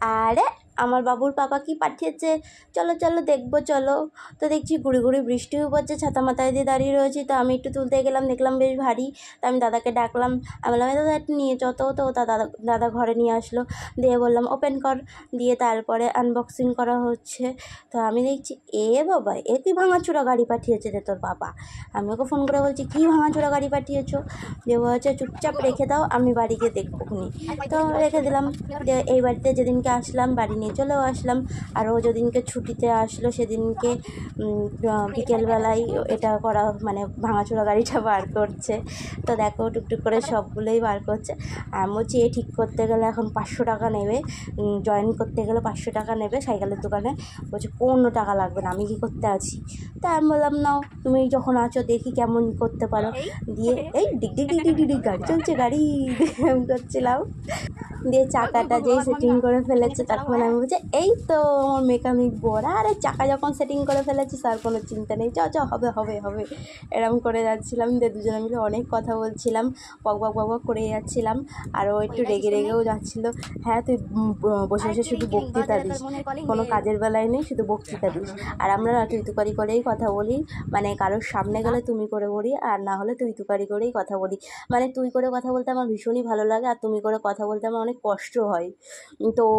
আরে আমার বাবুর পাপা কি পাঠিয়েছে, চলো চলো দেখবো চলো। তো দেখছি গুড়ি গুড়ি বৃষ্টিও পড়ছে, ছাতা মাথায় দিয়ে দাঁড়িয়ে রয়েছি। তো আমি একটু তুলতে গেলাম, দেখলাম বেশ ভারী। তো আমি দাদাকে ডাকলাম, আমি বললাম দাদা একটু নিয়ে যত। তো দাদা ঘরে নিয়ে আসলো, দিয়ে বললাম ওপেন কর, দিয়ে তারপরে আনবক্সিং করা হচ্ছে। তো আমি দেখছি এ বাবা, এ কি ভাঙাচোরা গাড়ি পাঠিয়েছে রে তোর বাবা। আমি ওকে ফোন করে বলছি কী ভাঙাচোরা গাড়ি পাঠিয়েছো, দিয়ে বলছে চুপচাপ রেখে দাও, আমি বাড়ি গিয়ে দেখবো খুনি। তো রেখে দিলাম। এই বাড়িতে যেদিনকে আসলাম বাড়ি নিয়ে চলেও আসলাম। আর ও যেদিনকে ছুটিতে আসলো সেদিনকে বিকেলবেলায় এটা করা, মানে ভাঙাচোরা গাড়িটা বার করছে। তো দেখো টুকটুক করে সবগুলোই বার করছে। আমি বলছি এ ঠিক করতে গেলে এখন 500 টাকা নেবে, জয়েন করতে গেলে 500 টাকা নেবে সাইকেলের দোকানে। বলছে কোনো টাকা লাগবে না, আমি কি করতে আছি। তা আমি বললাম নাও, তুমি যখন আছো দেখি কেমন করতে পারো। দিয়ে এই ডিগ ডিগ ডিগ ডিগ ডিগ গাড়ি চলছে, গাড়ি করছিলাম। দিয়ে চাকাটা যেই সেটিং করে ফেলেছে তখন আমি বলছি এই তো আমার মেকানিক বড়। আরে চাকা যখন সেটিং করে ফেলেছিস আর কোনো চিন্তা নেই, চ হবে হবে হবে, এরকম করে যাচ্ছিলাম। দিয়ে দুজনে মিলে অনেক কথা বলছিলাম, বক বক বক বক করে যাচ্ছিলাম। আর ও একটু রেগে রেগেও যাচ্ছিলো। হ্যাঁ তুই বসে বসে শুধু বক্তৃতা দিস, কোনো কাজের বেলায় নেই, শুধু বক্তৃতা দিস। আর আমরা না তুই তুকারি করেই কথা বলি, মানে কারোর সামনে গেলে তুমি করে বলি, আর না হলে তুই তুকারি করেই কথা বলি। মানে তুই করে কথা বলতে আমার ভীষণই ভালো লাগে, আর তুমি করে কথা বলতে আমার অনেক কষ্ট হয়। তো ও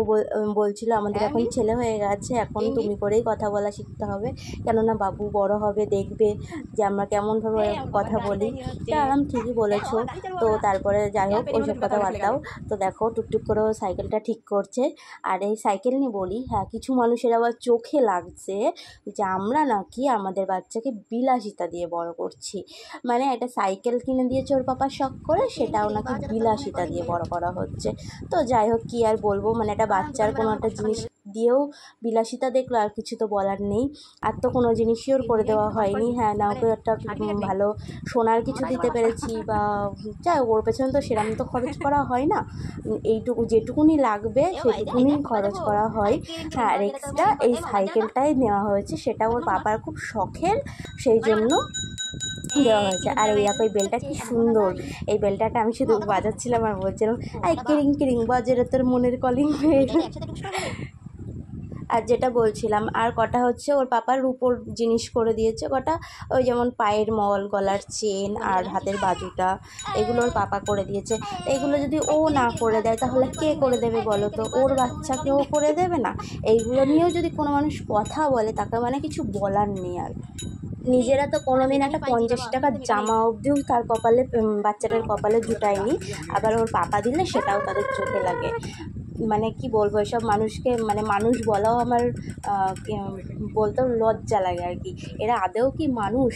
বলছিল আমাদের এখন ছেলে হয়ে গেছে, এখন তুমি করেই কথা বলা শিখতে হবে, কেননা বাবু বড় হবে দেখবে যে আমরা কেমনভাবে কথা বলি। তা আরাম ঠিকই বলেছো। তো তারপরে যাই হোক ওইসব কথা বাদ দাও। তো দেখো টুকটুক করে সাইকেলটা ঠিক করছে। আর এই সাইকেল নিয়ে বলি, হ্যাঁ কিছু মানুষের আবার চোখে লাগছে যে আমরা নাকি আমাদের বাচ্চাকে বিলাসিতা দিয়ে বড় করছি। মানে একটা সাইকেল কিনে দিয়েছে ওর পাপা শখ করে, সেটাও নাকি বিলাসিতা দিয়ে বড় করা হচ্ছে। তো যাই হোক কী আর বলবো, মানে একটা বাচ্চার কোনো একটা জিনিস দিয়েও বিলাসিতা দেখলো, আর কিছু তো বলার নেই। আর তো কোনো জিনিসই ওর করে দেওয়া হয়নি। হ্যাঁ না ওকে একটা ভালো সোনার কিছু দিতে পেরেছি, বা যাই ওর পেছনে তো সেরকম তো খরচ করা হয় না, এইটুকু যেটুকুনি লাগবে সেটুকুনি খরচ করা হয়। হ্যাঁ আর এক্সট্রা এই সাইকেলটাই নেওয়া হয়েছে, সেটা ওর বাবার খুব শখের, সেই জন্য দেওয়া হয়েছে। আর এই দেখো এই বেলটা কি সুন্দর, এই বেলটাকে আমি শুধু বাজাচ্ছিলাম আর বলছিলাম এই কিরিং কিরিং বাজে রে তোর মনের কলিং বেল। আর যেটা বলছিলাম, আর কটা হচ্ছে ওর পাপার রূপোর জিনিস করে দিয়েছে কটা, ওই যেমন পায়ের মল, গলার চেন আর হাতের বাজুটা, এগুলো ওর পাপা করে দিয়েছে। এগুলো যদি ও না করে দেয় তাহলে কে করে দেবে বলো তো, ওর বাচ্চাকে ও করে দেবে না? এইগুলো নিয়েও যদি কোনো মানুষ কথা বলে তাকে মানে কিছু বলার নেই। আর নিজেরা তো কোনোদিন একটা 50 টাকার জামা অবধিও তার কপালে, বাচ্চাটার কপালে জুটায়নি, আবার ওর পাপা দিলে সেটাও তাদের চোখে লাগে। মানে কি বলবো, এসব মানুষকে মানে মানুষ বলাও আমার বলতেও লজ্জা লাগে আর কি। এরা আদেও কি মানুষ?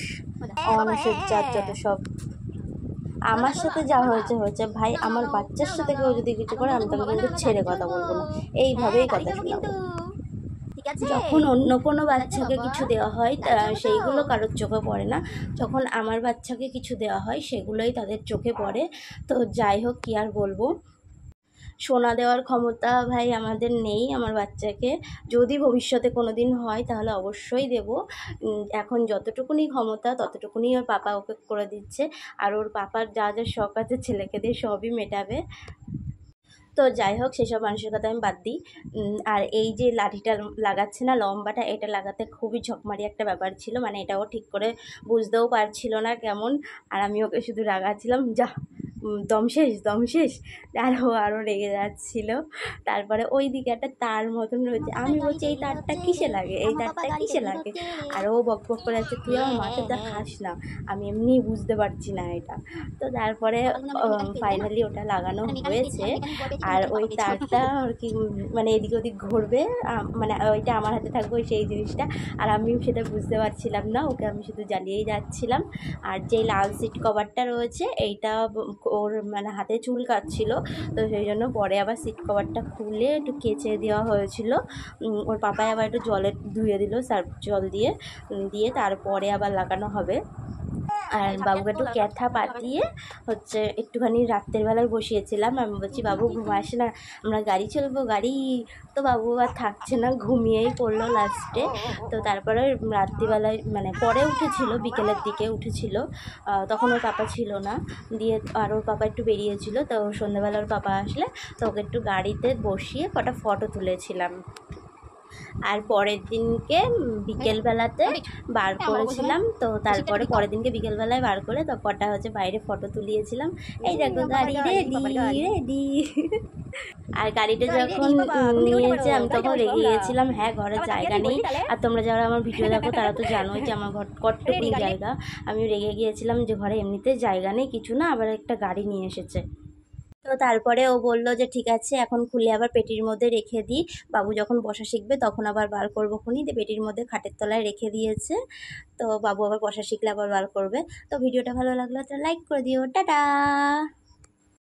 অমানুষের জাত যত সব। আমার সাথে যা হয়েছে হয়েছে ভাই, আমার বাচ্চার সাথে কেউ যদি কিছু করে আমি তাকে কিন্তু ছেড়ে কথা বলবো না, এইভাবেই কথা শোনাবো। যখন অন্য কোনো বাচ্চাকে কিছু দেওয়া হয় সেইগুলো কারোর চোখে পড়ে না, যখন আমার বাচ্চাকে কিছু দেওয়া হয় সেগুলোই তাদের চোখে পড়ে। তো যাই হোক কী আর বলবো, সোনা দেওয়ার ক্ষমতা ভাই আমাদের নেই আমার বাচ্চাকে। যদি ভবিষ্যতে কোনো দিন হয় তাহলে অবশ্যই দেব। এখন যতটুকুনি ক্ষমতা ততটুকুনি ওর পাপা ওকে করে দিচ্ছে। আর ওর পাপার যা যা শখ আছে ছেলেকে দিয়ে সবই মেটাবে। তো যাই হোক সেসব মানুষের কথা আমি বাদ দিই। আর এই যে লাঠিটা লাগাচ্ছে না লম্বাটা, এটা লাগাতে খুবই ঝকমারি একটা ব্যাপার ছিল, মানে এটাও ঠিক করে বুঝতেও পারছিল না কেমন। আর আমি ওকে শুধু রাগাচ্ছিলাম, যা দম শেষ দম শেষ। আর ও আরও রেগে যাচ্ছিলো। তারপরে ওই দিকে একটা তার মতন রয়েছে, আমি বলছি এই তারটা কিসে লাগে, এই তারটা কিসে লাগে। আর ও বক বক করে যাচ্ছে, তুই আমার মাথাটা খাস না, আমি এমনি বুঝতে পারছি না এটা। তো তারপরে ফাইনালি ওটা লাগানো হয়েছে। আর ওই তারটা আর কি মানে এদিক ওদিক ঘুরবে, মানে ওইটা আমার হাতে থাকবে সেই জিনিসটা। আর আমিও সেটা বুঝতে পারছিলাম না, ওকে আমি শুধু জ্বালিয়েই যাচ্ছিলাম। আর যেই লাল সিট কভারটা রয়েছে এইটা ওর মানে হাতে চুল কাটছিল, তো সেই জন্য পরে আবার সিট কভারটা খুলে একটু কেচে দেওয়া হয়েছিল। ওর পাপাই আবার একটু জলে ধুয়ে দিল সার্ফ জল দিয়ে, দিয়ে তারপরে আবার লাগানো হবে। আর বাবুকে একটু ক্যাথা পাতিয়ে হচ্ছে একটুখানি রাত্রের বেলায় বসিয়েছিলাম। আমি বলছি বাবু ঘুম আসে না, আমরা গাড়ি চলবো গাড়ি। তো বাবু আর থাকছে না, ঘুমিয়েই পড়লো লাস্টে। তো তারপরে রাত্রিবেলায় মানে পরে উঠেছিল, বিকেলের দিকে উঠেছিল, তখন ওর পাপা ছিল না। দিয়ে আর ওর পাপা একটু বেরিয়েছিল, তো সন্ধ্যেবেলা ওর পাপা আসলে তো ওকে একটু গাড়িতে বসিয়ে কটা ফটো তুলেছিলাম। আর পরের দিনকে বিকেলবেলাতে বার করেছিলাম। তো তারপরে পরের দিনকে বিকেলবেলায় বার করে তো কটা হচ্ছে বাইরে ফটো তুলিয়েছিলাম। এই দেখো গাড়ি রেডি রেডি। আর গাড়িটা যখন নিয়েছে আমি তখন রেগে গিয়েছিলাম, হ্যাঁ ঘরে জায়গা নেই। আর তোমরা যারা আমার ভিডিও দেখো তারা তো জানোই যে আমার ঘর কতটুকু জায়গা। আমি রেগে গিয়েছিলাম যে ঘরে এমনিতে জায়গা নেই, কিছু না, আবার একটা গাড়ি নিয়ে এসেছে। তো তারপরে ও বললো যে ঠিক আছে এখন খুলে আবার পেটির মধ্যে রেখে দিই, বাবু যখন বসা শিখবে তখন আবার বার করবো খুনি। দিয়ে পেটির মধ্যে খাটের তলায় রেখে দিয়েছে। তো বাবু আবার বসা শিখলে আবার বার করবে। তো ভিডিওটা ভালো লাগলে একটা লাইক করে দিও, টাটা।